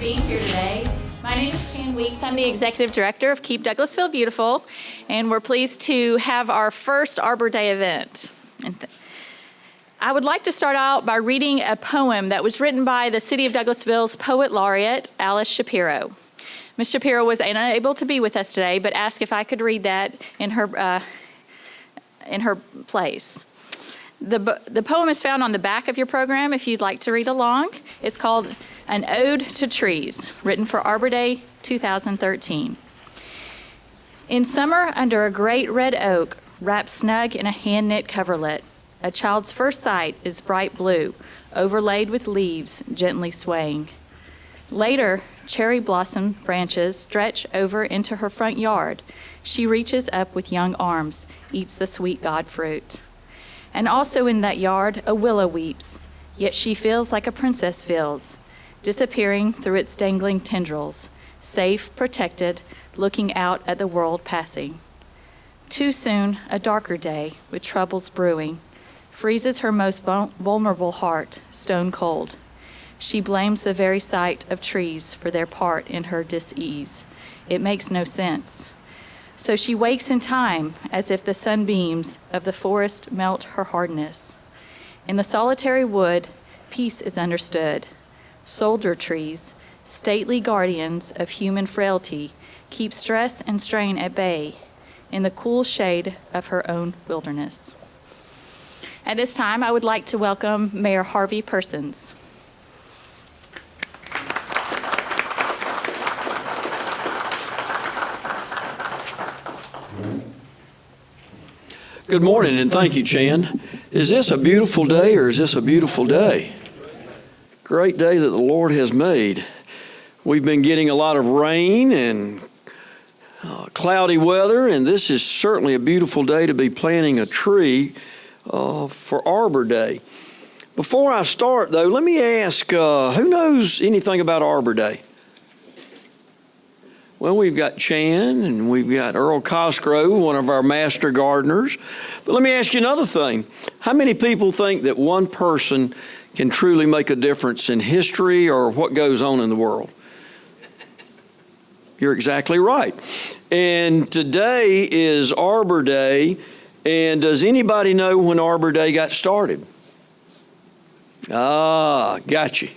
being here today. My name is Chan Weeks. I'm the Executive Director of Keep Douglasville Beautiful, and we're pleased to have our first Arbor Day event. I would like to start out by reading a poem that was written by the City of Douglasville's Poet Laureate, Alice Shapiro. Ms. Shapiro was unable to be with us today, but asked if I could read that in her place. The poem is found on the back of your program if you'd like to read along. It's called An Ode to Trees, written for Arbor Day 2013. In summer, under a great red oak, wrapped snug in a hand-knit coverlet, a child's first sight is bright blue, overlaid with leaves gently swaying. Later, cherry blossom branches stretch over into her front yard. She reaches up with young arms, eats the sweet God fruit. And also in that yard, a willow weeps, yet she feels like a princess feels, disappearing through its dangling tendrils, safe, protected, looking out at the world passing. Too soon, a darker day, with troubles brewing, freezes her most vulnerable heart, stone cold. She blames the very sight of trees for their part in her dis-ease. It makes no sense. So she wakes in time, as if the sunbeams of the forest melt her hardness. In the solitary wood, peace is understood. Soldier trees, stately guardians of human frailty, keep stress and strain at bay in the cool shade of her own wilderness. At this time, I would like to welcome Mayor Harvey Persons. Good morning, and thank you, Chan. Is this a beautiful day, or is this a beautiful day? Great day that the Lord has made. We've been getting a lot of rain and cloudy weather, and this is certainly a beautiful day to be planting a tree for Arbor Day. Before I start, though, let me ask, who knows anything about Arbor Day? Well, we've got Chan and we've got Earl Cosgrove, one of our master gardeners. But let me ask you another thing. How many people think that one person can truly make a difference in history or what goes on in the world? You're exactly right. And today is Arbor Day. And does anybody know when Arbor Day got started? Got you.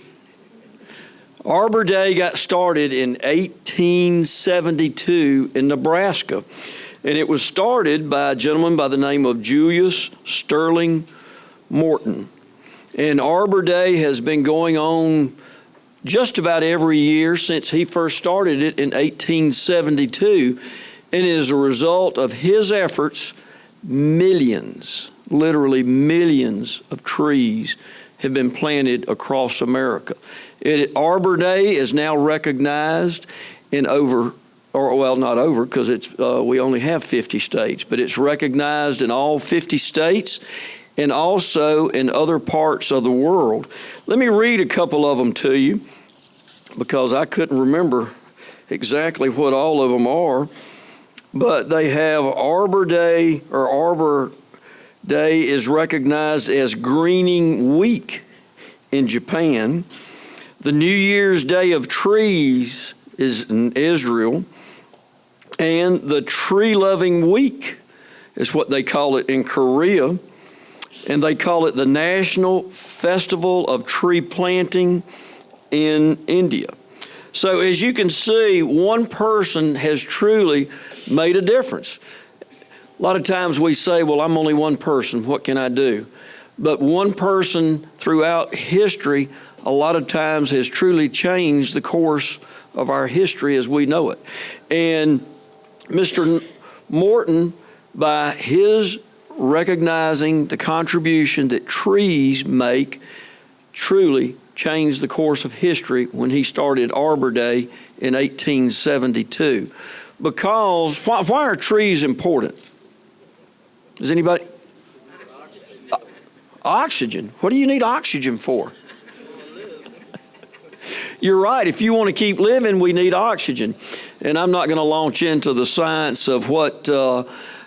Arbor Day got started in 1872 in Nebraska, and it was started by a gentleman by the name of Julius Sterling Morton. And Arbor Day has been going on just about every year since he first started it in 1872, and as a result of his efforts, millions, literally millions of trees have been planted across America. Arbor Day is now recognized in not over, because we only have 50 states, but it's recognized in all 50 states and also in other parts of the world. Let me read a couple of them to you, because I couldn't remember exactly what all of them are, but they have Arbor Day, or Arbor Day is recognized as Greening Week in Japan. The New Year's Day of Trees is in Israel, and the Tree Loving Week is what they call it in Korea, and they call it the National Festival of Tree Planting in India. So as you can see, one person has truly made a difference. A lot of times we say, well, I'm only one person, what can I do? But one person throughout history a lot of times has truly changed the course of our history as we know it. And Mr. Morton, by his recognizing the contribution that trees make, truly changed the course of history when he started Arbor Day in 1872. Because, why are trees important? Does anybody? Oxygen. What do you need oxygen for? You're right. If you want to keep living, we need oxygen. And I'm not going to launch into the science of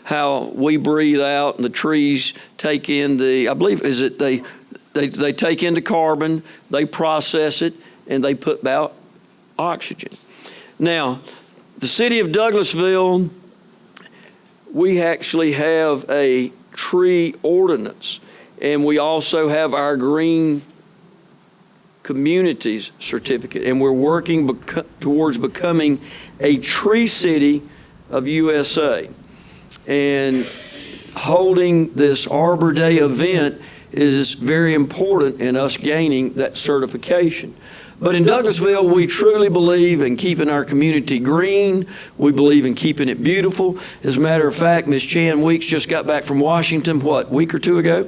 how we breathe out and the trees take in they take into carbon, they process it, and they put out oxygen. Now, the city of Douglasville, we actually have a tree ordinance, and we also have our green communities certificate, and we're working towards becoming a tree city of USA. And holding this Arbor Day event is very important in us gaining that certification. But in Douglasville, we truly believe in keeping our community green. We believe in keeping it beautiful. As a matter of fact, Ms. Chan Weeks just got back from Washington, a week or two ago,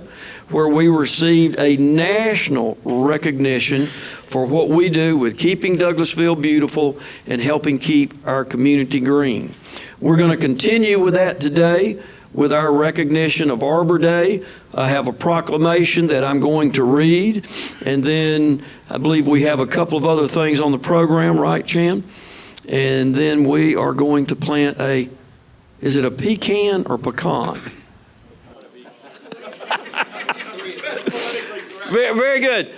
where we received a national recognition for what we do with keeping Douglasville beautiful and helping keep our community green. We're going to continue with that today with our recognition of Arbor Day. I have a proclamation that I'm going to read, and then I believe we have a couple of other things on the program, right, Chan? And then we are going to plant is it a pecan or pecan? Very good.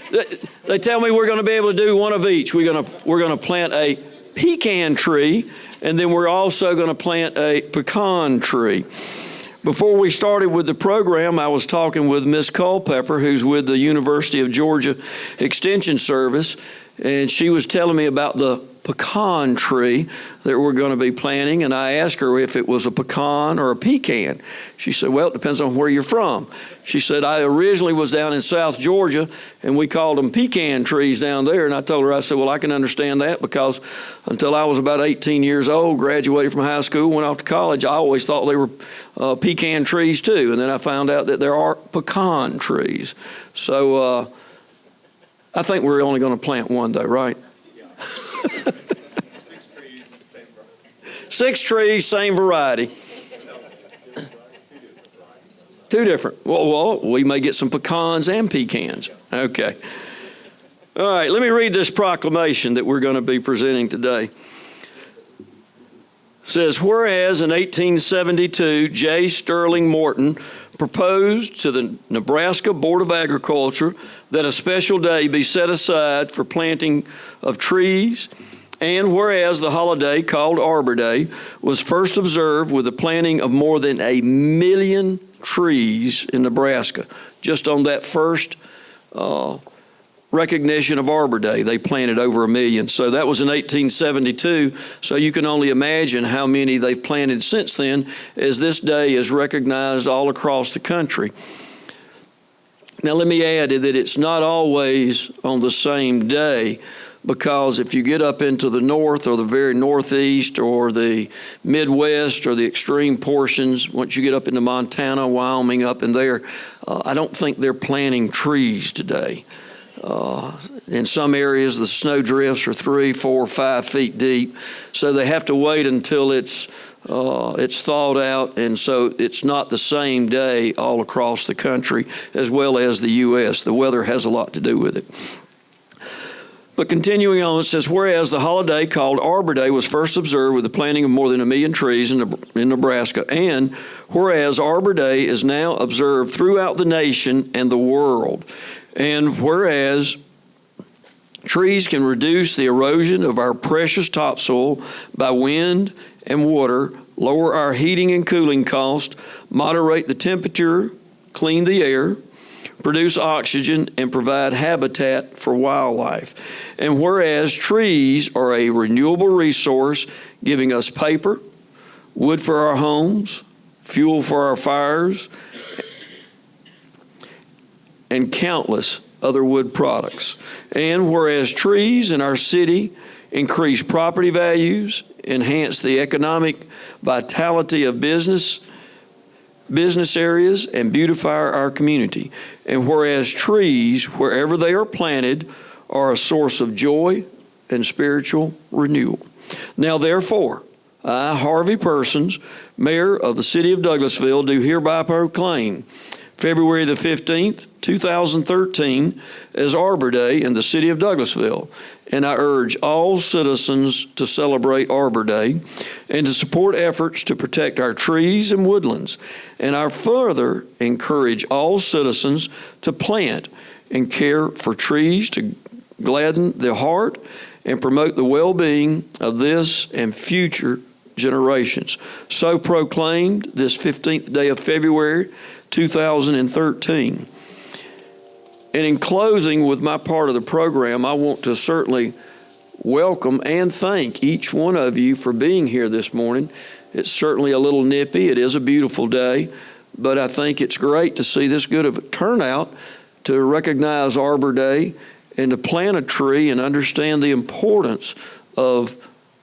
They tell me we're going to be able to do one of each. We're going to plant a pecan tree, and then we're also going to plant a pecan tree. Before we started with the program, I was talking with Miss Culpepper, who's with the University of Georgia Extension Service, and she was telling me about the pecan tree that we're going to be planting, and I asked her if it was a pecan or a pecan. She said, well, it depends on where you're from. She said, I originally was down in South Georgia, and we called them pecan trees down there, and I told her, I said, well, I can understand that because until I was about 18 years old, graduated from high school, went off to college, I always thought they were pecan trees too, and then I found out that there are pecan trees. So I think we're only going to plant one though, right? Yeah. 6 trees, same variety. 6 trees, same variety. 2 different. Well, we may get some pecans and pecans. Okay. All right, let me read this proclamation that we're going to be presenting today. It says, whereas in 1872, J. Sterling Morton proposed to the Nebraska Board of Agriculture that a special day be set aside for planting of trees, and whereas the holiday called Arbor Day was first observed with the planting of more than 1 million trees in Nebraska, just on that first recognition of Arbor Day, they planted over 1 million. So that was in 1872. So you can only imagine how many they've planted since then, as this day is recognized all across the country. Now let me add that it's not always on the same day, because if you get up into the north or the very northeast or the Midwest or the extreme portions, once you get up into Montana, Wyoming, up in there, I don't think they're planting trees today. In some areas, the snow drifts are 3, 4, 5 feet deep, so they have to wait until it's thawed out, and so it's not the same day all across the country as well as the U.S. The weather has a lot to do with it. But continuing on, it says, whereas the holiday called Arbor Day was first observed with the planting of more than 1 million trees in Nebraska, and whereas Arbor Day is now observed throughout the nation and the world, and whereas trees can reduce the erosion of our precious topsoil by wind and water, lower our heating and cooling cost, moderate the temperature, clean the air, produce oxygen, and provide habitat for wildlife. And whereas trees are a renewable resource, giving us paper, wood for our homes, fuel for our fires, and countless other wood products. And whereas trees in our city increase property values, enhance the economic vitality of business areas, and beautify our community. And whereas trees, wherever they are planted, are a source of joy and spiritual renewal. Now, therefore, I, Harvey Persons, Mayor of the City of Douglasville, do hereby proclaim February the 15th, 2013, as Arbor Day in the City of Douglasville. And I urge all citizens to celebrate Arbor Day and to support efforts to protect our trees and woodlands. And I further encourage all citizens to plant and care for trees to gladden the heart and promote the well-being of this and future generations. So proclaimed this 15th day of February 2013. And in closing with my part of the program, I want to certainly welcome and thank each one of you for being here this morning. It's certainly a little nippy. It is a beautiful day, but I think it's great to see this good of a turnout to recognize Arbor Day and to plant a tree and understand the importance of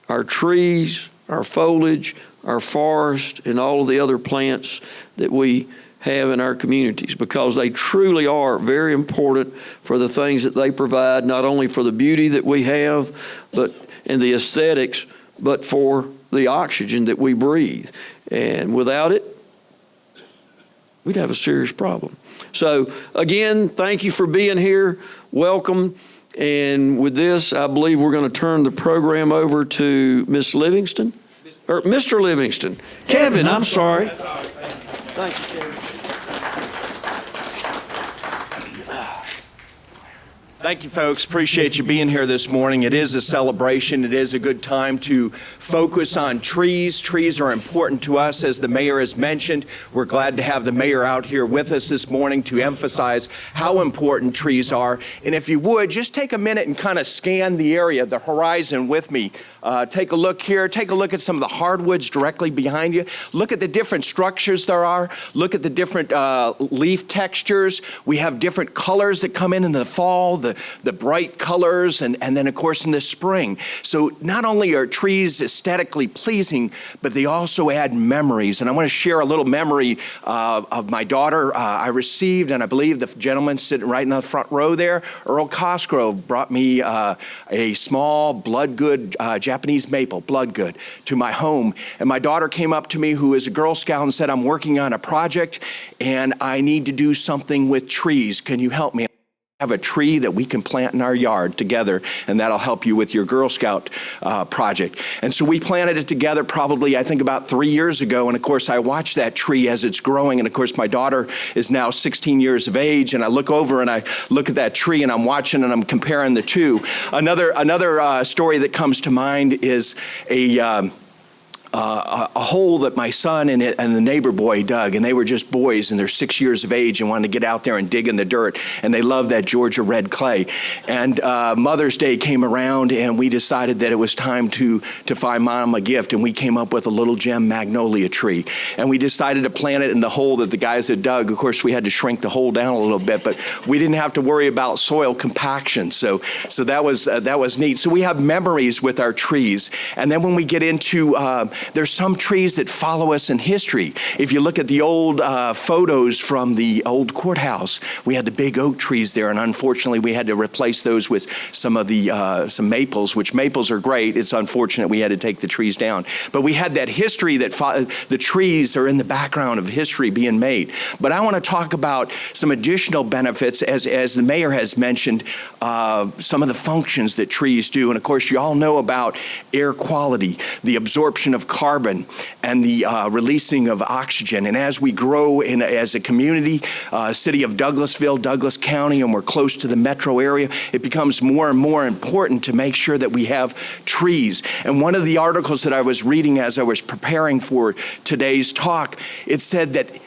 our trees, our foliage, our forest, and all of the other plants that we have in our communities, because they truly are very important for the things that they provide, not only for the beauty that we have but and the aesthetics, but for the oxygen that we breathe. And without it, we'd have a serious problem. So again, thank you for being here. Welcome. And with this, I believe we're going to turn the program over to Miss Livingston, or Mr. Livingston. Kevin, I'm sorry. Thank you, Kevin. Thank you, folks. Appreciate you being here this morning. It is a celebration. It is a good time to focus on trees. Trees are important to us, as the mayor has mentioned. We're glad to have the mayor out here with us this morning to emphasize how important trees are. And if you would, just take a minute and kind of scan the area, the horizon with me. Take a look here. Take a look at some of the hardwoods directly behind you. Look at the different structures there are. Look at the different leaf textures. We have different colors that come in the fall, the bright colors, and then, of course, in the spring. So not only are trees aesthetically pleasing, but they also add memories. And I want to share a little memory of my daughter I received, and I believe the gentleman sitting right in the front row there, Earl Cosgrove, brought me a small bloodgood Japanese maple, bloodgood, to my home. And my daughter came up to me, who is a Girl Scout, and said, "I'm working on a project, and I need to do something with trees. Can you help me? Have a tree that we can plant in our yard together, and that'll help you with your Girl Scout project." And so we planted it together probably, I think, about 3 years ago. And of course, I watched that tree as it's growing. And of course, my daughter is now 16 years of age. And I look over and I look at that tree, and I'm watching and I'm comparing the two. Another story that comes to mind is a hole that my son and the neighbor boy dug, and they were just boys, and they're 6 years of age and wanted to get out there and dig in the dirt, and they loved that Georgia red clay. And Mother's Day came around, and we decided that it was time to find Mom a gift, and we came up with a little gem magnolia tree, and we decided to plant it in the hole that the guys had dug. Of course, we had to shrink the hole down a little bit, but we didn't have to worry about soil compaction, so that was neat. So we have memories with our trees. And then when we get into there's some trees that follow us in history. If you look at the old photos from the old courthouse, we had the big oak trees there, and unfortunately we had to replace those with some some maples, which maples are great. It's unfortunate we had to take the trees down. But we had that history that the trees are in the background of history being made. But I want to talk about some additional benefits, as the mayor has mentioned, some of the functions that trees do. And of course, you all know about air quality, the absorption of carbon, and the releasing of oxygen. And as we grow as a community, city of Douglasville, Douglas County, and we're close to the metro area, it becomes more and more important to make sure that we have trees. And one of the articles that I was reading as I was preparing for today's talk, it said that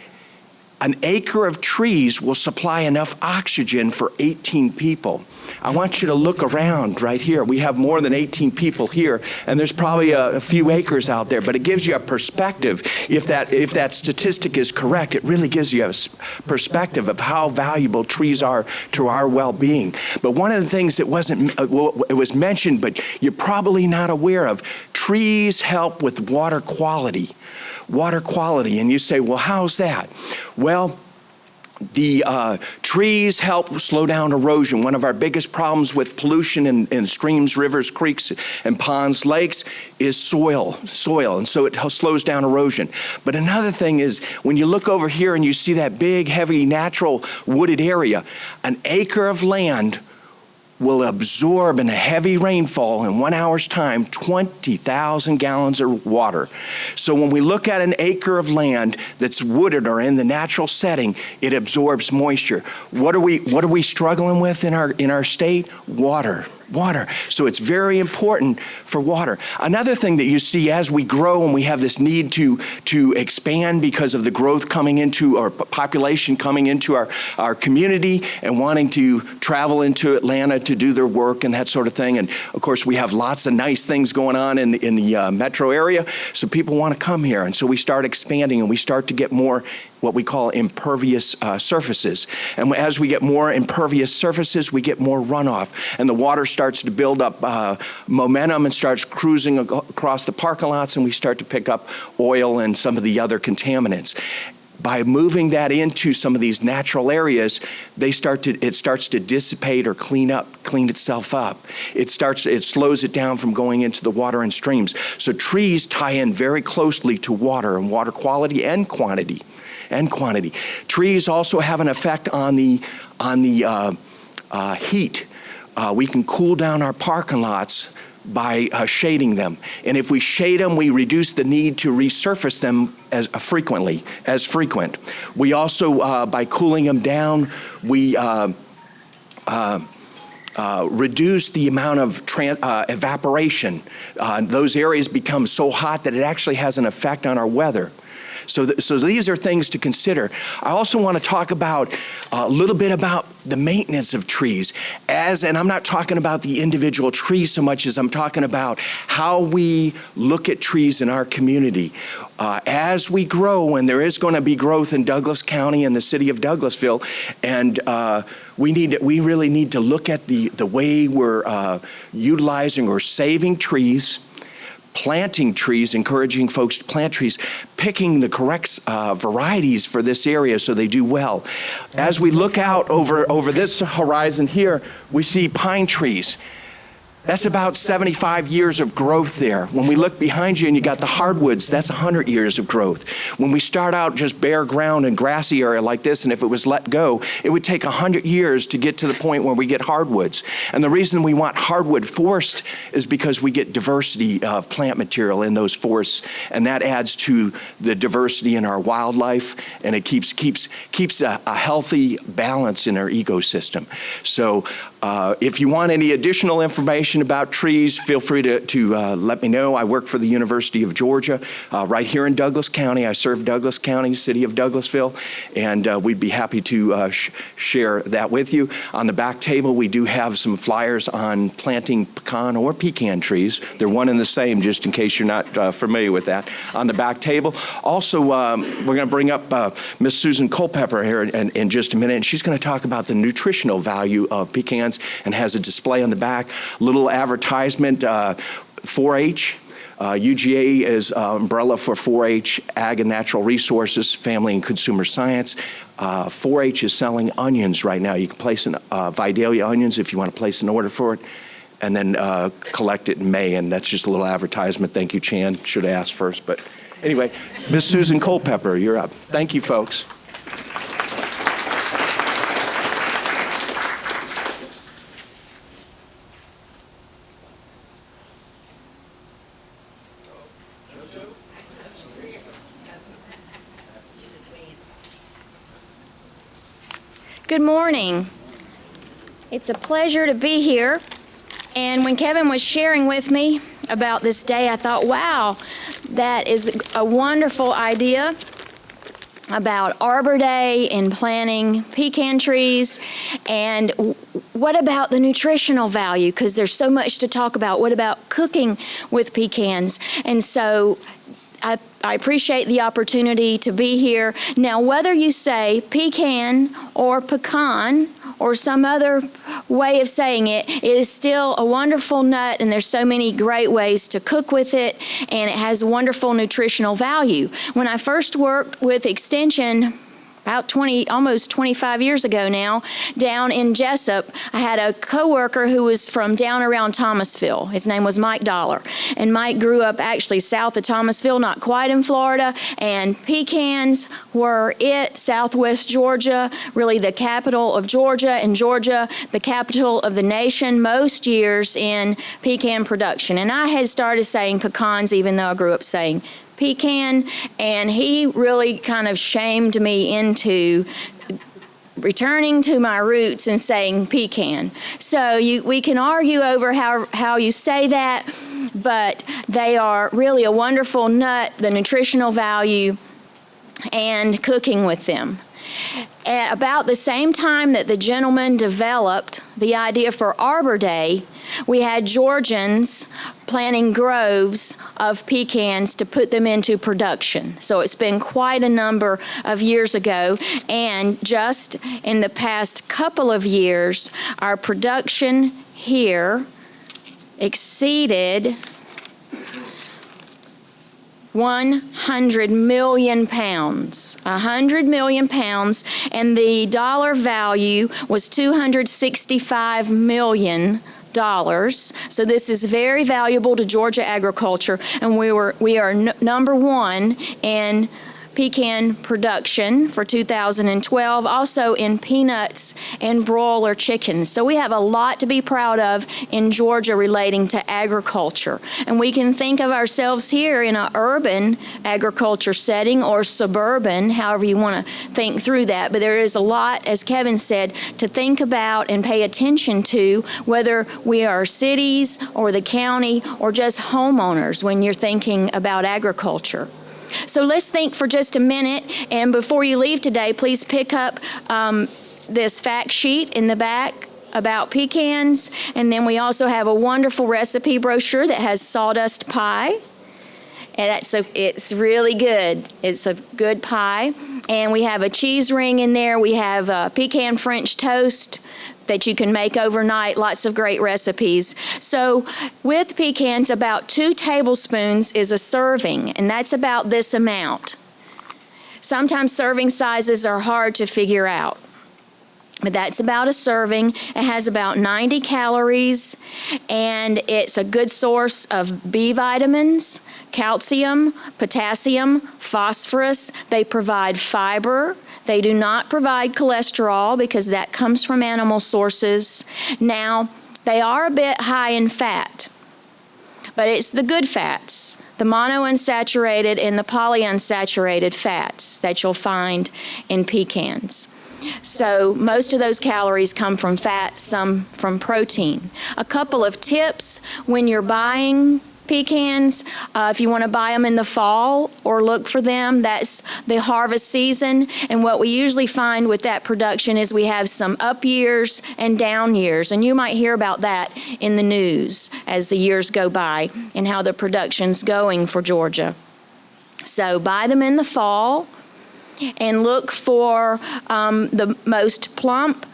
an acre of trees will supply enough oxygen for 18 people. I want you to look around right here. We have more than 18 people here, and there's probably a few acres out there, but it gives you a perspective. If that statistic is correct, it really gives you a perspective of how valuable trees are to our well-being. But one of the things that it was mentioned, but you're probably not aware of, trees help with water quality. Water quality. And you say, well, how's that? Well, the trees help slow down erosion. One of our biggest problems with pollution in streams, rivers, creeks, and ponds, lakes is soil. And so it slows down erosion. But another thing is, when you look over here and you see that big, heavy, natural wooded area, an acre of land will absorb in a heavy rainfall in 1 hour's time 20,000 gallons of water. So when we look at an acre of land that's wooded or in the natural setting, it absorbs moisture. What are we struggling with in our state? Water. Water. So it's very important for water. Another thing that you see as we grow and we have this need to expand because of the growth coming into our population coming into our community and wanting to travel into Atlanta to do their work and that sort of thing. And of course we have lots of nice things going on in the metro area. So people want to come here. And so we start expanding and we start to get more what we call impervious surfaces. And as we get more impervious surfaces, we get more runoff. And the water starts to build up momentum and starts cruising across the parking lots, and we start to pick up oil and some of the other contaminants. By moving that into some of these natural areas, it starts to dissipate or clean itself up. It slows it down from going into the water and streams. So trees tie in very closely to water and water quality and quantity. Trees also have an effect on the heat. We can cool down our parking lots by shading them. And if we shade them, we reduce the need to resurface them as frequent. We also, by cooling them down, we reduce the amount of evaporation. Those areas become so hot that it actually has an effect on our weather. So these are things to consider. I also want to talk about a little bit about the maintenance of trees. And I'm not talking about the individual trees so much as I'm talking about how we look at trees in our community. As we grow, and there is going to be growth in Douglas County and the city of Douglasville, and we really need to look at the way we're utilizing or saving trees, planting trees, encouraging folks to plant trees, picking the correct varieties for this area so they do well. As we look out over this horizon here, we see pine trees. That's about 75 years of growth there. When we look behind you and you got the hardwoods, that's 100 years of growth. When we start out just bare ground and grassy area like this, and if it was let go, it would take 100 years to get to the point where we get hardwoods. And the reason we want hardwood forest is because we get diversity of plant material in those forests, and that adds to the diversity in our wildlife, and it keeps a healthy balance in our ecosystem. So if you want any additional information about trees, feel free to let me know. I work for the University of Georgia right here in Douglas County. I serve Douglas County, city of Douglasville, and we'd be happy to share that with you. On the back table, we do have some flyers on planting pecan or pecan trees. They're one and the same, just in case you're not familiar with that. On the back table. Also, we're going to bring up Miss Susan Culpepper here in just a minute, and she's going to talk about the nutritional value of pecans and has a display on the back. Little advertisement, 4-H. UGA is umbrella for 4-H, Ag and Natural Resources, Family and Consumer Science. 4-H is selling onions right now. You can place Vidalia onions if you want to place an order for it, and then collect it in May. And that's just a little advertisement. Thank you, Chan. Should have asked first. But anyway, Miss Susan Culpepper, you're up. Thank you, folks. Good morning. It's a pleasure to be here. And when Kevin was sharing with me about this day, I thought, wow, that is a wonderful idea about Arbor Day and planting pecan trees. And what about the nutritional value? Because there's so much to talk about. What about cooking with pecans? And so I appreciate the opportunity to be here. Now, whether you say pecan or pecan or some other way of saying it, it is still a wonderful nut, and there's so many great ways to cook with it, and it has wonderful nutritional value. When I first worked with Extension, about almost 25 years ago now, down in Jessup, I had a coworker who was from down around Thomasville. His name was Mike Dollar. And Mike grew up actually south of Thomasville, not quite in Florida, and pecans were Southwest Georgia, really the capital of Georgia, and Georgia, the capital of the nation, most years in pecan production. And I had started saying pecans even though I grew up saying pecan, and he really kind of shamed me into returning to my roots and saying pecan. So we can argue over how you say that, but they are really a wonderful nut, the nutritional value, and cooking with them. At about the same time that the gentleman developed the idea for Arbor Day, we had Georgians planting groves of pecans to put them into production. So it's been quite a number of years ago, and just in the past couple of years, our production here exceeded 100 million pounds. 100 million pounds, and the dollar value was $265 million. So this is very valuable to Georgia agriculture, and we are number one in pecan production for 2012, also in peanuts and broiler chickens. So we have a lot to be proud of in Georgia relating to agriculture. And we can think of ourselves here in an urban agriculture setting or suburban, however you want to think through that. But there is a lot, as Kevin said, to think about and pay attention to, whether we are cities or the county or just homeowners when you're thinking about agriculture. So let's think for just a minute, and before you leave today, please pick up this fact sheet in the back about pecans, and then we also have a wonderful recipe brochure that has sawdust pie, and it's really good. It's a good pie, and we have a cheese ring in there. We have pecan French toast that you can make overnight, lots of great recipes. So with pecans, about 2 tablespoons is a serving, and that's about this amount. Sometimes serving sizes are hard to figure out, but that's about a serving. It has about 90 calories, and it's a good source of B vitamins, calcium, potassium, phosphorus. They provide fiber. They do not provide cholesterol because that comes from animal sources. Now, they are a bit high in fat, but it's the good fats, the monounsaturated and the polyunsaturated fats that you'll find in pecans. So most of those calories come from fat, some from protein. A couple of tips when you're buying pecans, if you want to buy them in the fall or look for them, that's the harvest season. And what we usually find with that production is we have some up years and down years. And you might hear about that in the news as the years go by and how the production's going for Georgia. So buy them in the fall and look for the most plump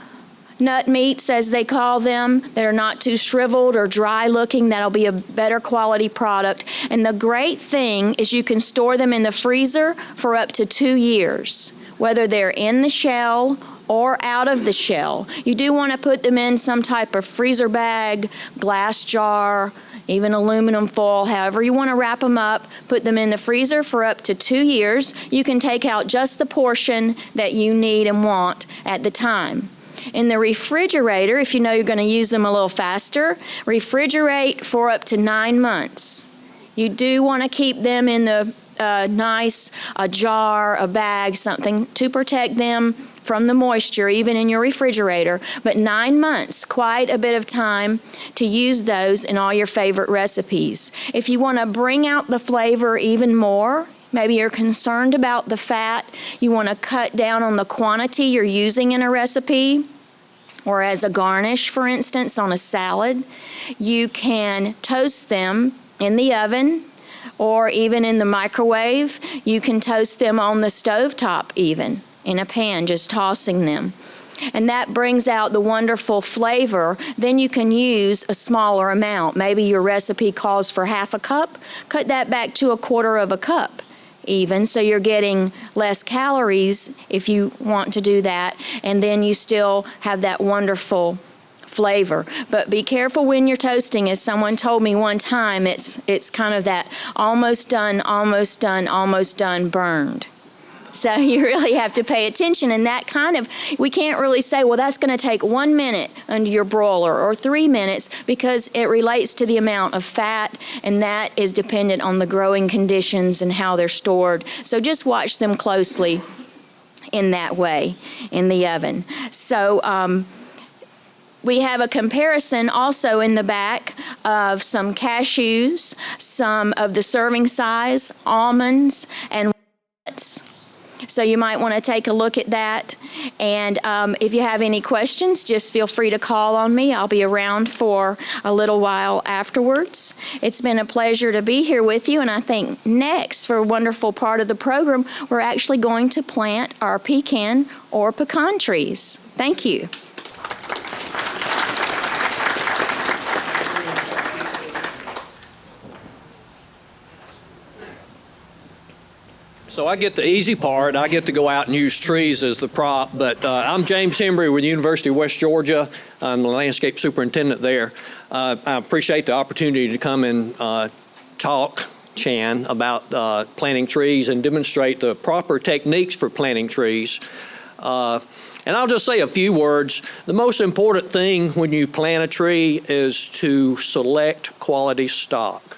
nut meats, as they call them, that are not too shriveled or dry looking. That'll be a better quality product. And the great thing is you can store them in the freezer for up to 2 years, whether they're in the shell or out of the shell. You do want to put them in some type of freezer bag, glass jar, even aluminum foil, however you want to wrap them up. Put them in the freezer for up to 2 years. You can take out just the portion that you need and want at the time. In the refrigerator, if you know you're going to use them a little faster, refrigerate for up to 9 months. You do want to keep them in the nice jar, a bag, something to protect them from the moisture, even in your refrigerator. But 9 months, quite a bit of time to use those in all your favorite recipes. If you want to bring out the flavor even more, maybe you're concerned about the fat, you want to cut down on the quantity you're using in a recipe, or as a garnish, for instance, on a salad, you can toast them in the oven or even in the microwave. You can toast them on the stovetop even, in a pan, just tossing them. And that brings out the wonderful flavor. Then you can use a smaller amount. Maybe your recipe calls for half a cup. Cut that back to a quarter of a cup even, so you're getting less calories if you want to do that, and then you still have that wonderful flavor. But be careful when you're toasting. As someone told me one time, it's kind of that almost done, almost done, almost done burned. So you really have to pay attention, and that kind of, we can't really say, well, that's going to take 1 minute under your broiler or 3 minutes, because it relates to the amount of fat, and that is dependent on the growing conditions and how they're stored. So just watch them closely in that way in the oven. So we have a comparison also in the back of some cashews, some of the serving size, almonds, and walnuts. So you might want to take a look at that. And if you have any questions, just feel free to call on me. I'll be around for a little while afterwards. It's been a pleasure to be here with you. And I think next, for a wonderful part of the program, we're actually going to plant our pecan or pecan trees. Thank you. So I get the easy part. I get to go out and use trees as the prop, but I'm James Hembry with the University of West Georgia. I'm the landscape superintendent there. I appreciate the opportunity to come and talk, Chan, about planting trees and demonstrate the proper techniques for planting trees. And I'll just say a few words. The most important thing when you plant a tree is to select quality stock.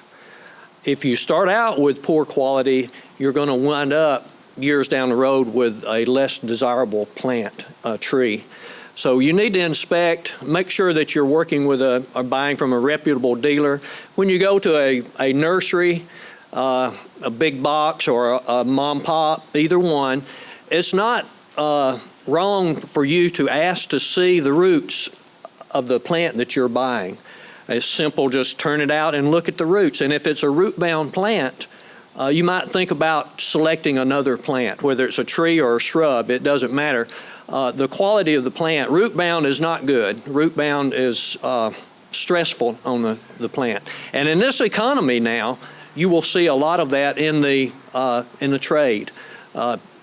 If you start out with poor quality, you're going to wind up years down the road with a less desirable plant tree. So you need to inspect, make sure that you're working with or buying from a reputable dealer. When you go to a nursery, a big box or a mom pop, either one, it's not wrong for you to ask to see the roots of the plant that you're buying. It's simple, just turn it out and look at the roots. And if it's a root-bound plant, you might think about selecting another plant, whether it's a tree or a shrub, it doesn't matter. The quality of the plant, root-bound is not good. Root-bound is stressful on the plant. And in this economy now, you will see a lot of that in the trade.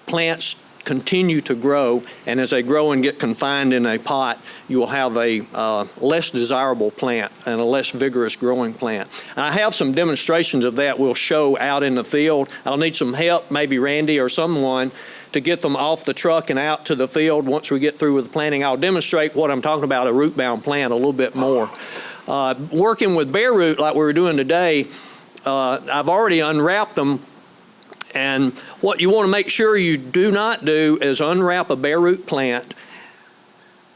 Plants continue to grow, and as they grow and get confined in a pot, you will have a less desirable plant and a less vigorous growing plant. And I have some demonstrations of that we'll show out in the field. I'll need some help, maybe Randy or someone, to get them off the truck and out to the field once we get through with the planting. I'll demonstrate what I'm talking about, a root-bound plant, a little bit more. Working with bare root like we were doing today, I've already unwrapped them. And what you want to make sure you do not do is unwrap a bare root plant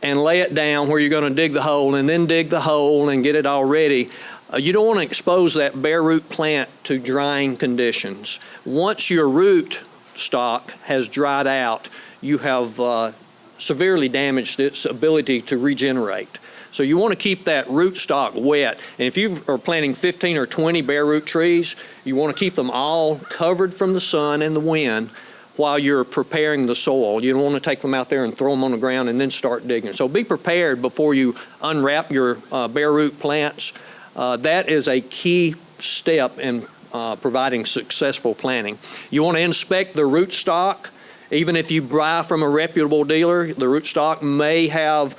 and lay it down where you're going to dig the hole and then dig the hole and get it all ready. You don't want to expose that bare root plant to drying conditions. Once your root stock has dried out, you have severely damaged its ability to regenerate. So you want to keep that root stock wet. And if you are planting 15 or 20 bare root trees, you want to keep them all covered from the sun and the wind while you're preparing the soil. You don't want to take them out there and throw them on the ground and then start digging. So be prepared before you unwrap your bare root plants. That is a key step in providing successful planting. You want to inspect the root stock. Even if you buy from a reputable dealer, the root stock may have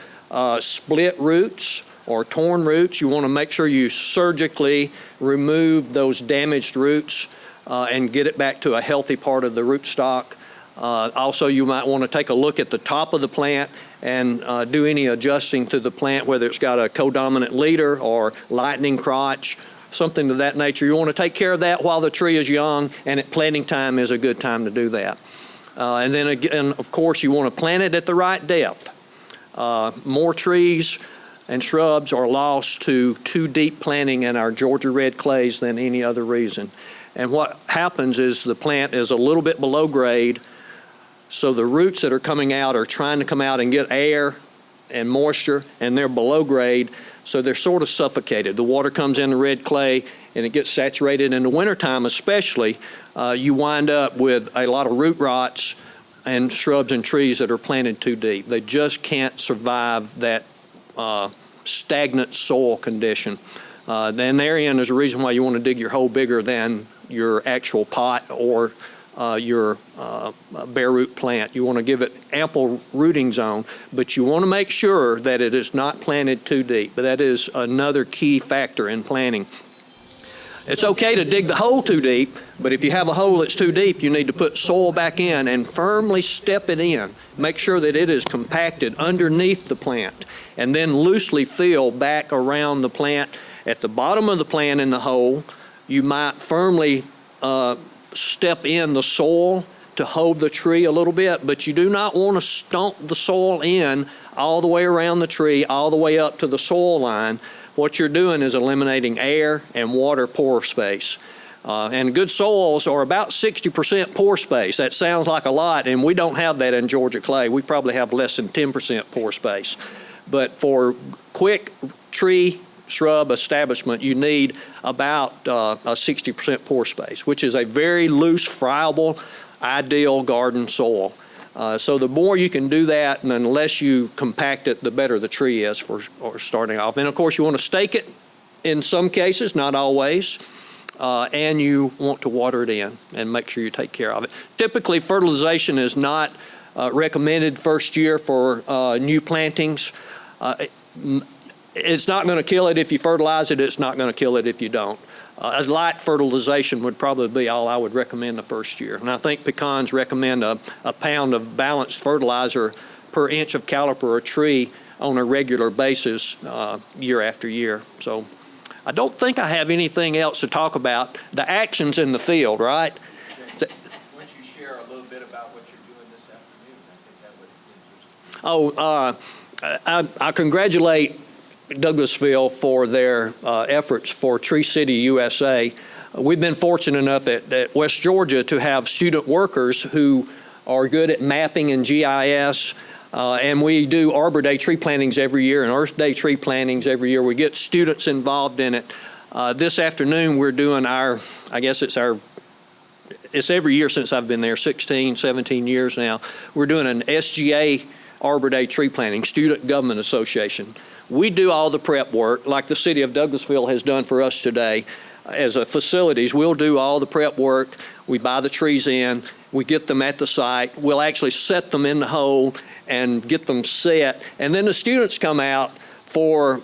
split roots or torn roots. You want to make sure you surgically remove those damaged roots and get it back to a healthy part of the root stock. Also, you might want to take a look at the top of the plant and do any adjusting to the plant, whether it's got a codominant leader or lightning crotch, something of that nature. You want to take care of that while the tree is young, and at planting time is a good time to do that. And then again, of course, you want to plant it at the right depth. More trees and shrubs are lost to too deep planting in our Georgia red clays than any other reason. And what happens is the plant is a little bit below grade, so the roots that are coming out are trying to come out and get air and moisture, and they're below grade, so they're sort of suffocated. The water comes in the red clay and it gets saturated. In the wintertime especially, you wind up with a lot of root rots and shrubs and trees that are planted too deep. They just can't survive that stagnant soil condition. Then therein is a reason why you want to dig your hole bigger than your actual pot or your bare root plant. You want to give it ample rooting zone, but you want to make sure that it is not planted too deep. But that is another key factor in planting. It's okay to dig the hole too deep, but if you have a hole that's too deep, you need to put soil back in and firmly step it in. Make sure that it is compacted underneath the plant, and then loosely fill back around the plant. At the bottom of the plant in the hole, you might firmly step in the soil to hold the tree a little bit, but you do not want to stomp the soil in all the way around the tree, all the way up to the soil line. What you're doing is eliminating air and water pore space. And good soils are about 60% pore space. That sounds like a lot, and we don't have that in Georgia clay. We probably have less than 10% pore space. But for quick tree shrub establishment, you need about a 60% pore space, which is a very loose, friable, ideal garden soil. So the more you can do that, and the less you compact it, the better the tree is for starting off. And of course, you want to stake it in some cases, not always, and you want to water it in and make sure you take care of it. Typically, fertilization is not recommended first year for new plantings. It's not going to kill it if you fertilize it. It's not going to kill it if you don't. A light fertilization would probably be all I would recommend the first year. And I think pecans recommend a pound of balanced fertilizer per inch of caliper or tree on a regular basis year after year. So I don't think I have anything else to talk about. The actions in the field, right? Once you share a little bit about what you're doing this afternoon, I think that would be interesting. I congratulate Douglasville for their efforts for Tree City USA. We've been fortunate enough at West Georgia to have student workers who are good at mapping and GIS, and we do Arbor Day tree plantings every year and Earth Day tree plantings every year. We get students involved in it. This afternoon we're doing it's every year since I've been there, 16, 17 years now. We're doing an SGA Arbor Day tree planting, Student Government Association. We do all the prep work like the city of Douglasville has done for us today. As a facilities, we'll do all the prep work. We buy the trees in, we get them at the site. We'll actually set them in the hole and get them set. And then the students come out for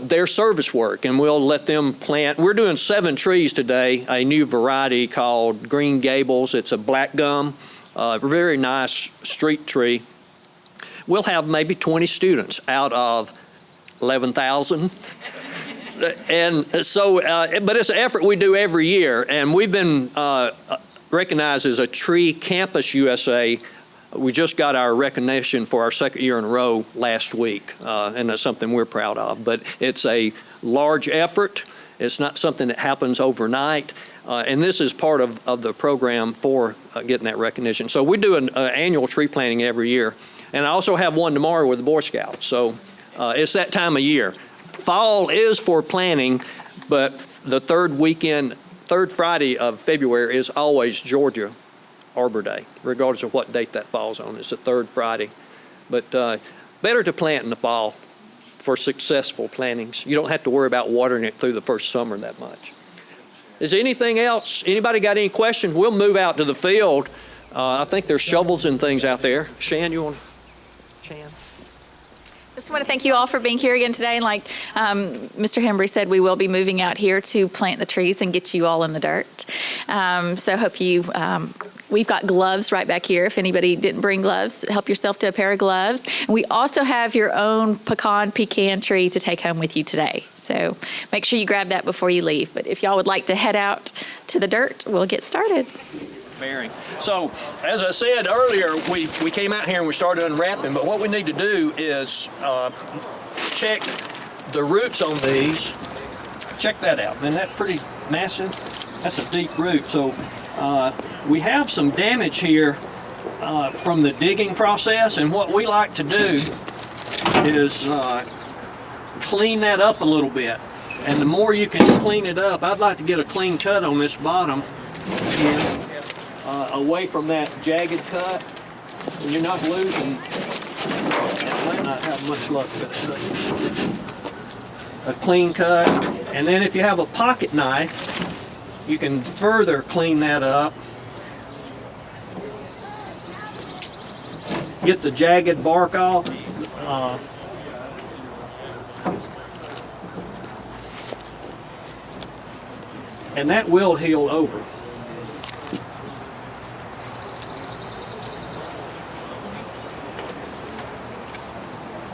their service work, and we'll let them plant. We're doing 7 trees today, a new variety called Green Gables. It's a black gum, very nice street tree. We'll have maybe 20 students out of 11,000. And so, but it's an effort we do every year, and we've been recognized as a Tree Campus USA. We just got our recognition for our 2nd year in a row last week, and that's something we're proud of. But it's a large effort. It's not something that happens overnight, and this is part of the program for getting that recognition. So we do an annual tree planting every year, and I also have one tomorrow with the Boy Scouts. So it's that time of year. Fall is for planting, but the third Friday of February is always Georgia Arbor Day, regardless of what date that falls on. It's the 3rd Friday. But better to plant in the fall for successful plantings. You don't have to worry about watering it through the first summer that much. Is there anything else? Anybody got any questions? We'll move out to the field. I think there's shovels and things out there. Shan, you want to? Shan? Just want to thank you all for being here again today. And like Mr. Hembry said, we will be moving out here to plant the trees and get you all in the dirt. So hope you, we've got gloves right back here. If anybody didn't bring gloves, help yourself to a pair of gloves. And we also have your own pecan tree to take home with you today. So make sure you grab that before you leave. But if y'all would like to head out to the dirt, we'll get started. Bearing. So, as I said earlier, we came out here and we started unwrapping, but what we need to do is check the roots on these. Check that out. Isn't that pretty massive? That's a deep root. So, we have some damage here from the digging process, and what we like to do is clean that up a little bit. And the more you can clean it up, I'd like to get a clean cut on this bottom. And, away from that jagged cut, and you're not losing. I might not have much luck with it. A clean cut, and then if you have a pocket knife, you can further clean that up. Get the jagged bark off. And that will heal over.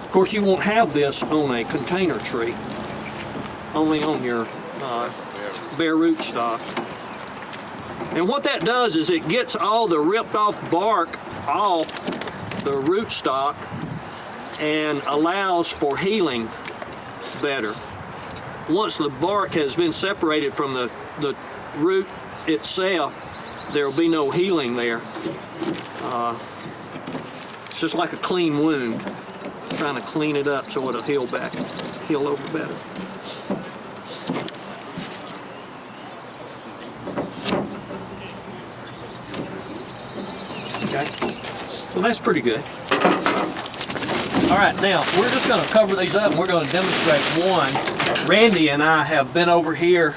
Of course, you won't have this on a container tree, only on your bare rootstock. And what that does is it gets all the ripped off bark off the rootstock and allows for healing better. Once the bark has been separated from the root itself, there will be no healing there. It's just like a clean wound, trying to clean it up so it'll heal over better. Okay, so that's pretty good. All right, now we're just going to cover these up and we're going to demonstrate one. Randy and I have been over here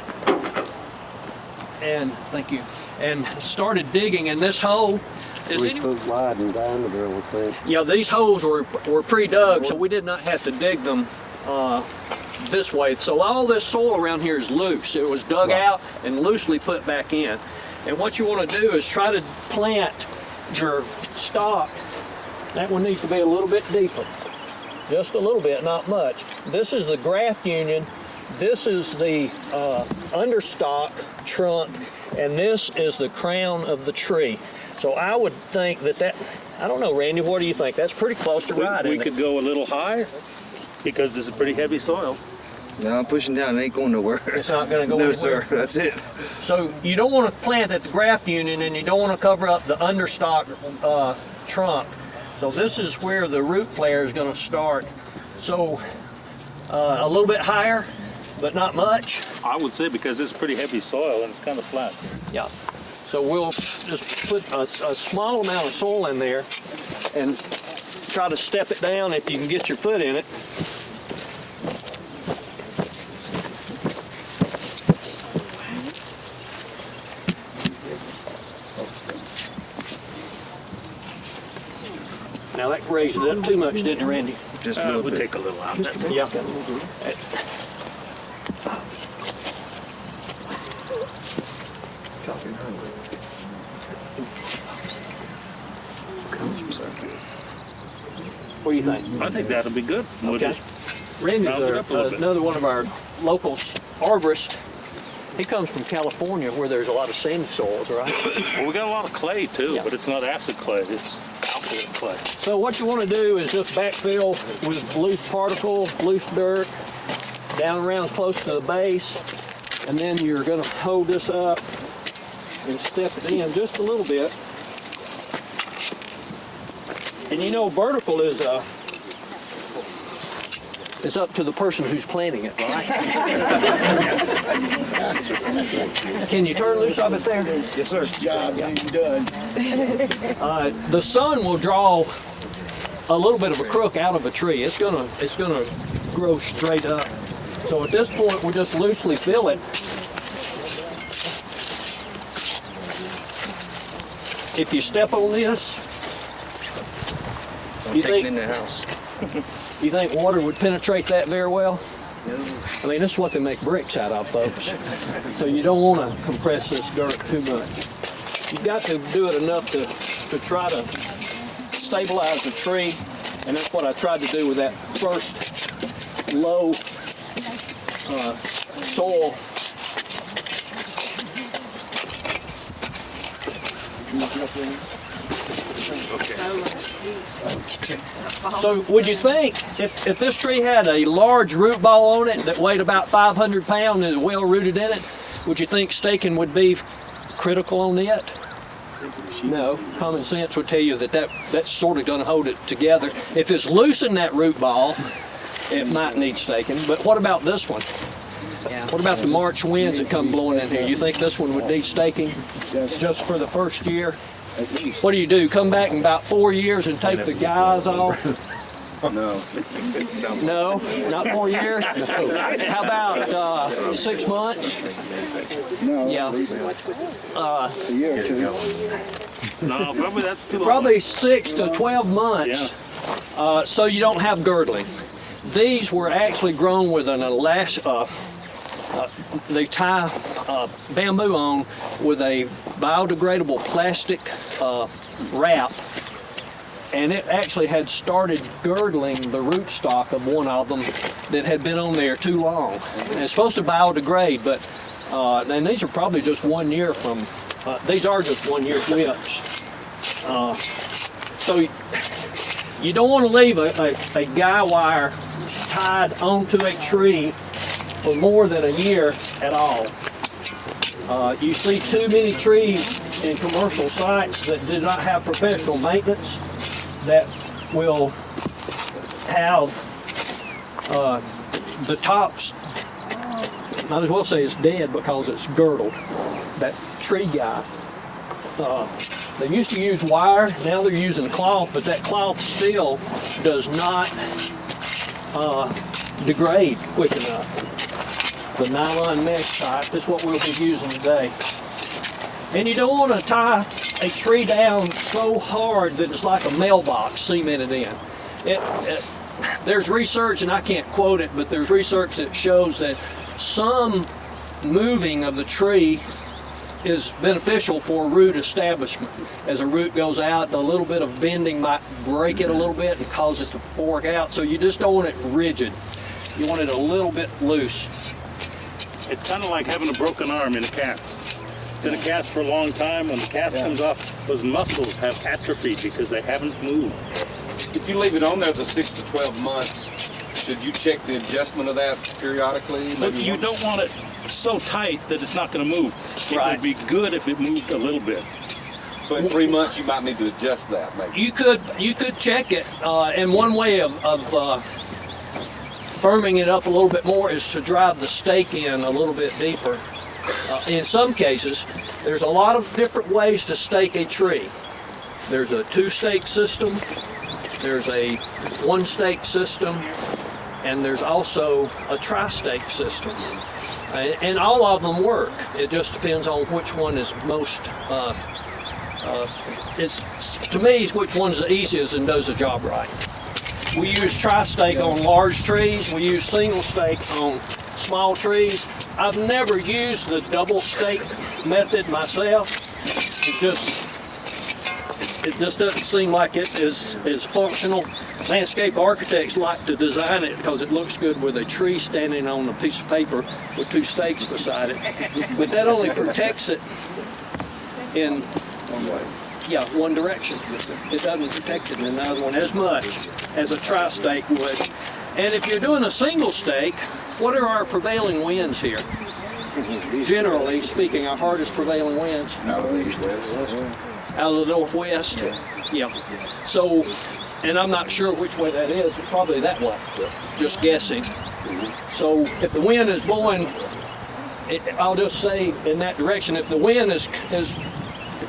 and, thank you, and started digging in this hole. Is 3 foot wide in diameter, we think. Yeah, these holes were pre-dug, so we did not have to dig them this way. So all this soil around here is loose. It was dug out and loosely put back in. And what you want to do is try to plant your stock. That one needs to be a little bit deeper. Just a little bit, not much. This is the graft union. This is the understock trunk, and this is the crown of the tree. So I would think that, I don't know, Randy, what do you think? That's pretty close to right, We isn't could go a little higher because it's a pretty heavy soil. No, I'm pushing down. It ain't going nowhere. It's not going to go No, anywhere. sir. That's it. So you don't want to plant at the graft union, and you don't want to cover up the understock trunk. So this is where the root flare is going to start. So a little bit higher, but not much. I would say because it's pretty heavy soil and it's kind of flat. Yeah. So we'll just put a small amount of soil in there and try to step it down if you can get your foot in it. Now that raised it up too much, didn't it, Randy? Just a little We'll bit. take a little out. That's it. Yeah. What do you think? I think that'll be good. We'll Okay. just- Randy's Round it up a little bit. another one of our local arborists. He comes from California where there's a lot of sandy soils, right? Well, we got a lot of clay too, Yeah. but it's not acid clay. It's alkaline clay. So what you want to do is just backfill with loose particles, loose dirt, down around close to the base, and then you're going to hold this up and step it in just a little bit. And you know, vertical is it's up to the person who's planting it, right? Can you turn loose of it there? Yes, sir. Job done. The sun will draw a little bit of a crook out of a tree. It's gonna grow straight up. So at this point, we'll just loosely fill it. If you step on this, I'm You taking think- it in the house. you think water would penetrate that very well? I mean, this is what they make bricks out of, folks. So you don't want to compress this dirt too much. You've got to do it enough to try to stabilize the tree, and that's what I tried to do with that first low soil. So would you think if this tree had a large root ball on it that weighed about 500 pounds and is well rooted in it, would you think staking would be critical on it? No, common sense would tell you that's sort of going to hold it together. If it's loose in that root ball, it might need staking. But what about this one? What about the March winds that come blowing in here? You think this one would need staking just for the first year? What do? Come back in about 4 years and take the guys off? No. No, not 4 years? How about 6 months? No. Yeah, A year or two. No, probably that's too long. probably 6 to 12 months. So you don't have girdling. These were actually grown with an they tie bamboo on with a biodegradable plastic wrap, and it actually had started girdling the rootstock of one of them that had been on there too long. And it's supposed to biodegrade, but and these are probably just 1 year from These are just 1-year whips. So you don't want to leave a guy wire tied onto a tree for more than a year at all. You see too many trees in commercial sites that do not have professional maintenance that will have the tops, might as well say it's dead because it's girdled. That tree guy. They used to use wire, now they're using cloth, but that cloth still does not degrade quick enough. The nylon mesh type is what we'll be using today. And you don't want to tie a tree down so hard that it's like a mailbox cemented in. There's research, and I can't quote it, but there's research that shows that some moving of the tree is beneficial for root establishment. As a root goes out, a little bit of bending might break it a little bit and cause it to fork out. So you just don't want it rigid. You want it a little bit loose. It's kind of like having a broken arm in a cast. It's in a cast for a long time. When the cast comes off, those muscles have atrophied because they haven't moved. If you leave it on there for 6 to 12 months, should you check the adjustment of that periodically? But you don't want it so tight that it's not going to move. It would be good if it moved a little bit. So in 3 months, you might need to adjust that, maybe. You could check it, and one way of firming it up a little bit more is to drive the stake in a little bit deeper. In some cases, there's a lot of different ways to stake a tree. There's a 2-stake system, there's a 1-stake system, and there's also a tri-stake system. And all of them work. It just depends on which one is most, to me, which one's the easiest and does the job right. We use tri-stake on large trees. We use single stake on small trees. I've never used the double stake method myself. It just doesn't seem like it is functional. Landscape architects like to design it because it looks good with a tree standing on a piece of paper with 2 stakes beside it. But that only protects it in one direction. It doesn't protect it in another one as much as a tri-stake would. And if you're doing a single stake, what are our prevailing winds here? Generally speaking, our hardest prevailing winds? Out of the northwest? Yeah. So, and I'm not sure which way that is, it's probably that way, just guessing. So if the wind is blowing, I'll just say in that direction, if the wind is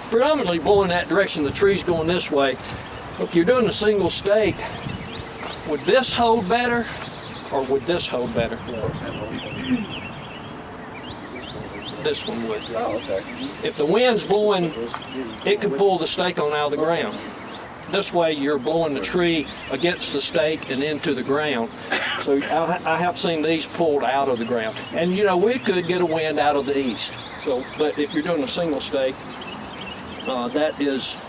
predominantly blowing that direction, the tree's going this way. If you're doing a single stake, would this hold better or would this hold better? This one would. Oh, okay. If the wind's blowing, it can pull the stake on out of the ground. This way you're blowing the tree against the stake and into the ground. So I have seen these pulled out of the ground. And you know, we could get a wind out of the east. So, but if you're doing a single stake, that is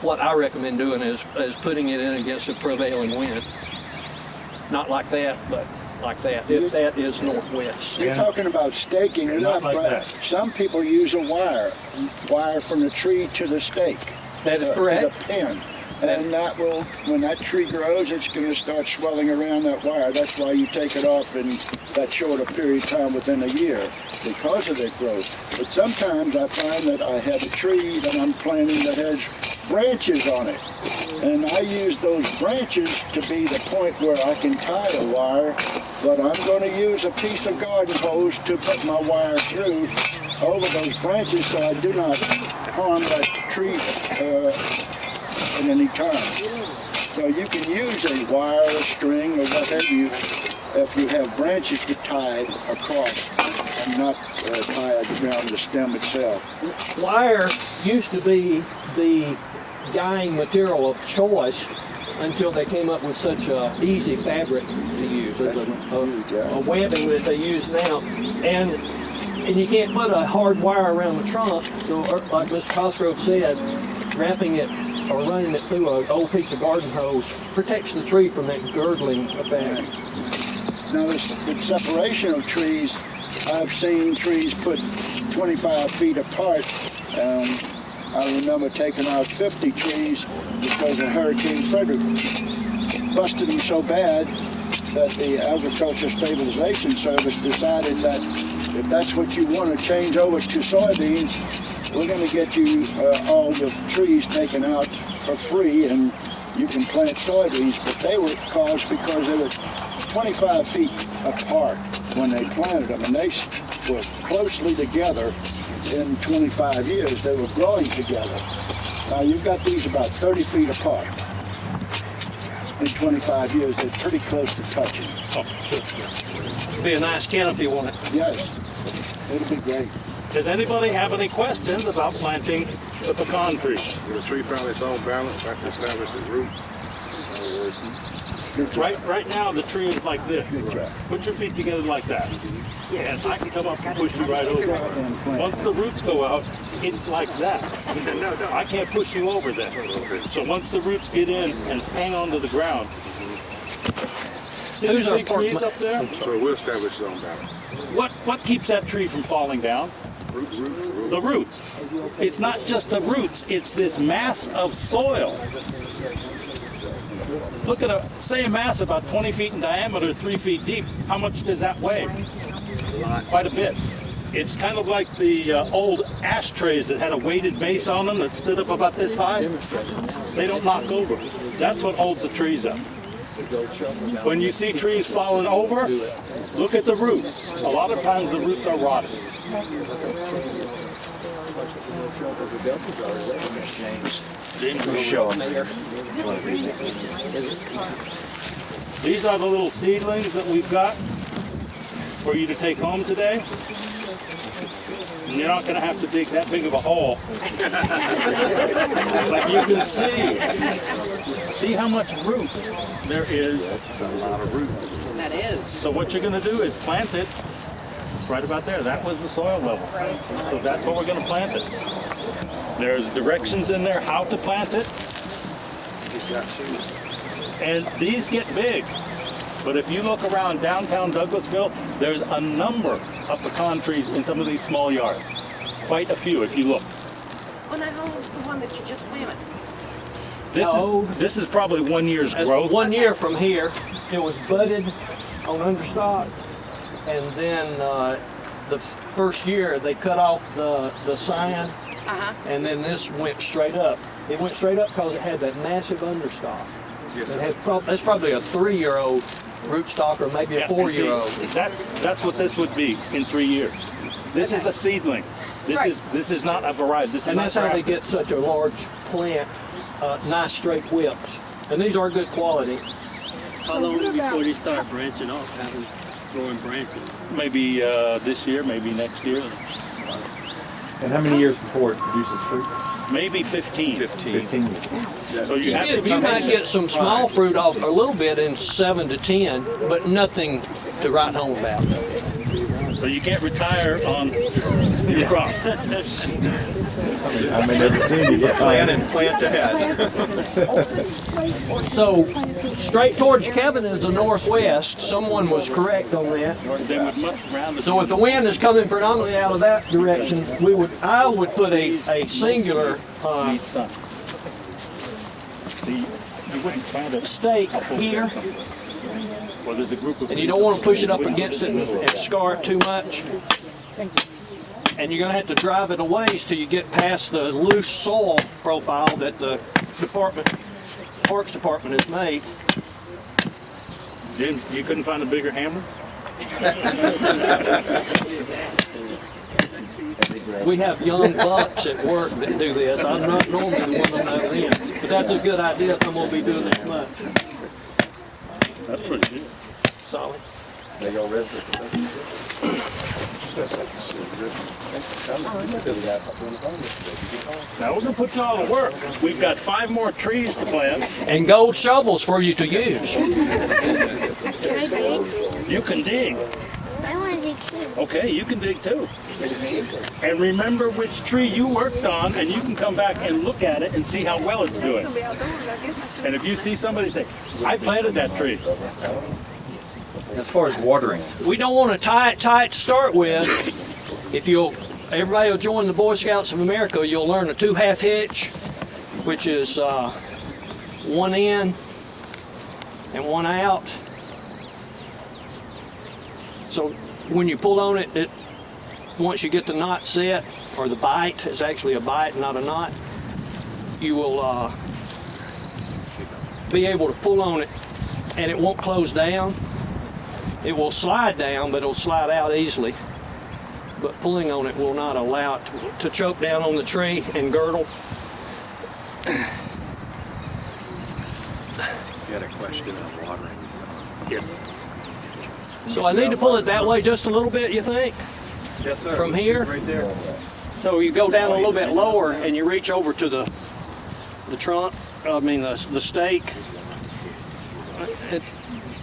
what I recommend doing is putting it in against the prevailing wind. Not like that, but like that, if that is northwest. You're talking about staking it up, like but that. some people use a wire from the tree to the stake. That is correct. To the pin. And that will, when that tree grows, it's going to start swelling around that wire. That's why you take it off in that short a period of time within a year, because of the growth. But sometimes I find that I have a tree that I'm planting that has branches on it. And I use those branches to be the point where I can tie a wire, but I'm going to use a piece of garden hose to put my wire through over those branches so I do not harm that tree at any time. So you can use a wire, a string, or what have you, if you have branches to tie it across and not tie it around the stem itself. Wire used to be the dyeing material of choice until they came up with such a easy fabric to use. There's a webbing that they use now. And you can't put a hard wire around the trunk, so like Mr. Cosgrove said, wrapping it or running it through an old piece of garden hose protects the tree from that girdling effect. Now, the separation of trees, I've seen trees put 25 feet apart I remember taking out 50 trees because of Hurricane Frederick. Busted them so bad that the Agriculture Stabilization Service decided that if that's what you want to change over to soybeans, we're going to get you all the trees taken out for free and you can plant soybeans. But they were caused because they were 25 feet apart when they planted them, and they were closely together. In 25 years, they were growing together. Now you've got these about 30 feet apart. In 25 years, they're pretty close to touching. Oh, sure. Be a nice canopy, won't it? Yes, it'll be great. Does anybody have any questions about planting the pecan tree? Will the tree find its own balance after establish its root? Right now, the tree is like this. Put your feet together like that. And I can come up and push you right over. Once the roots go out, it's like that. I can't push you over then. So once the roots get in and hang onto the ground. See these big trees up there? So it will establish its own balance. What keeps that tree from falling down? The roots. It's not just the roots, it's this mass of soil. Look at a mass about 20 feet in diameter, 3 feet deep. How much does that weigh? Quite a bit. It's kind of like the old ashtrays that had a weighted base on them that stood up about this high. They don't knock over. That's what holds the trees up. When you see trees falling over, look at the roots. A lot of times the roots are rotted. These are the little seedlings that we've got for you to take home today. And you're not going to have to dig that big of a hole. But you can see how much root there is. That's a lot of root. That is. So what you're going to do is plant it right about there. That was the soil level. So that's what we're going to plant it. There's directions in there how to plant it. And these get big. But if you look around downtown Douglasville, there's a number of pecan trees in some of these small yards. Quite a few if you look. Well, now how old's the one that you just planted? This is probably 1 year's growth. 1 year from here. It was budded on understock, and then the first year they cut off the sign, and then this went straight up. It went straight up because it had that massive understock. Yes, it had that's probably a 3-year-old rootstock, or maybe a 4-year-old. That's what this would be in 3 years. This is a seedling. This is not a variety. And that's how they get such a large plant, nice straight whips. And these are good quality. How long before they start branching off, growing branches? Maybe this year, maybe next year. And how many years before it produces fruit? Maybe 15. 15 years. So you have to be You might get some small fruit off a little bit in 7 to 10, but nothing to write home about. So you can't retire on your crop. I may never see you get Plan and plant ahead. So straight towards Kevin is the northwest. Someone was correct on that. So if the wind is coming predominantly out of that direction, I would put a singular stake here. And you don't want to push it up against it and scar it too much. And you're going to have to drive it a ways till you get past the loose soil profile that the Parks Department has made. You couldn't find a bigger hammer? We have young bucks at work that do this. I'm not normally one of them in, but that's a good idea if I'm going to be doing this much. That's pretty good. Solid. They go red. Now we're going to put you all to work. We've got 5 more trees to plant. And gold shovels for you to use. Can I dig? You can dig. I want to dig too. Okay, you can dig too. And remember which tree you worked on, and you can come back and look at it and see how well it's doing. And if you see somebody say, I planted that tree. As far as watering, We don't want to tie it tight to start with. If you'll everybody will join the Boy Scouts of America. You'll learn a 2/2 hitch, which is one in and one out. So when you pull on it, once you get the knot set, or the bite, it's actually a bite, not a knot, you will be able to pull on it and it won't close down. It will slide down, but it'll slide out easily. But pulling on it will not allow it to choke down on the tree and girdle. You had a question on watering. Yes. So I need to pull it that way just a little bit, you think? Yes, sir. From here? Right there. So you go down a little bit lower and you reach over to the trunk, the stake.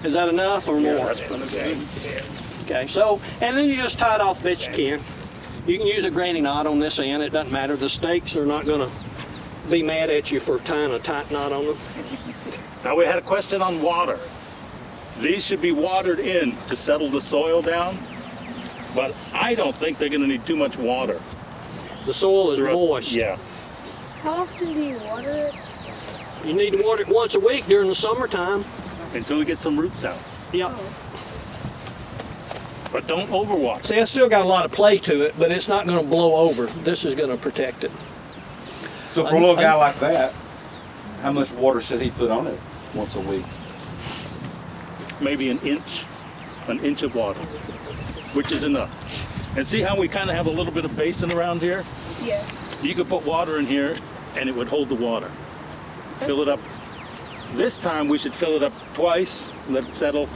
Is that enough or more? That's plenty. Okay, so, and then you just tie it off the best you can. You can use a granny knot on this end, it doesn't matter. The stakes are not gonna be mad at you for tying a tight knot on them. Now we had a question on water. These should be watered in to settle the soil down, but I don't think they're gonna need too much water. The soil is moist. Yeah. How often do you water it? You need to water it once a week during the summertime. Until we get some roots out. Yeah. But don't overwater. See, it's still got a lot of play to it, but it's not gonna blow over. This is gonna protect it. So for a little guy like that, how much water should he put on it once a week? Maybe an inch of water, which is enough. And see how we kind of have a little bit of basin around here? Yes. You could put water in here and it would hold the water. Fill it up. This time we should fill it up twice, let it settle.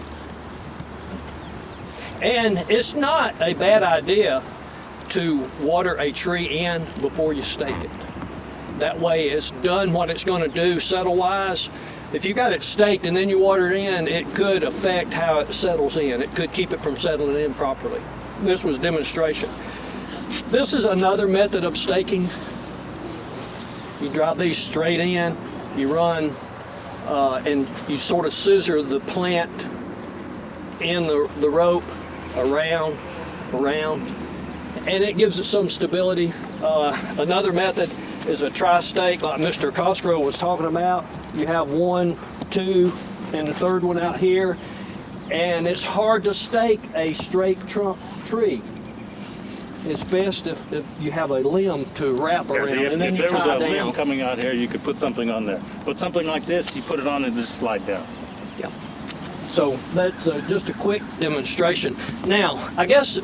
And it's not a bad idea to water a tree in before you stake it. That way it's done what it's going to do settle-wise. If you got it staked and then you water it in, it could affect how it settles in. It could keep it from settling in properly. This was demonstration. This is another method of staking. You drop these straight in, you run, and you sort of scissor the plant in the rope around, and it gives it some stability. Another method is a tri-stake like Mr. Cosgrove was talking about. You have 1, 2, and the third one out here, and it's hard to stake a straight trunk tree. It's best if you have a limb to wrap around, and then if you there was tie a it down. limb coming out here, you could put something on there. But something like this, you put it on and just slide down. Yeah. So that's just a quick demonstration. Now, I guess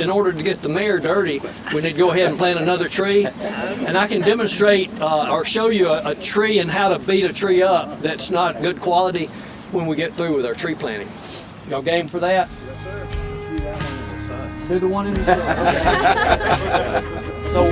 in order to get the mayor dirty, we need to go ahead and plant another tree. And I can demonstrate or show you a tree and how to beat a tree up that's not good quality when we get through with our tree planting. Y'all game for that? Do the one in the sun. Okay. So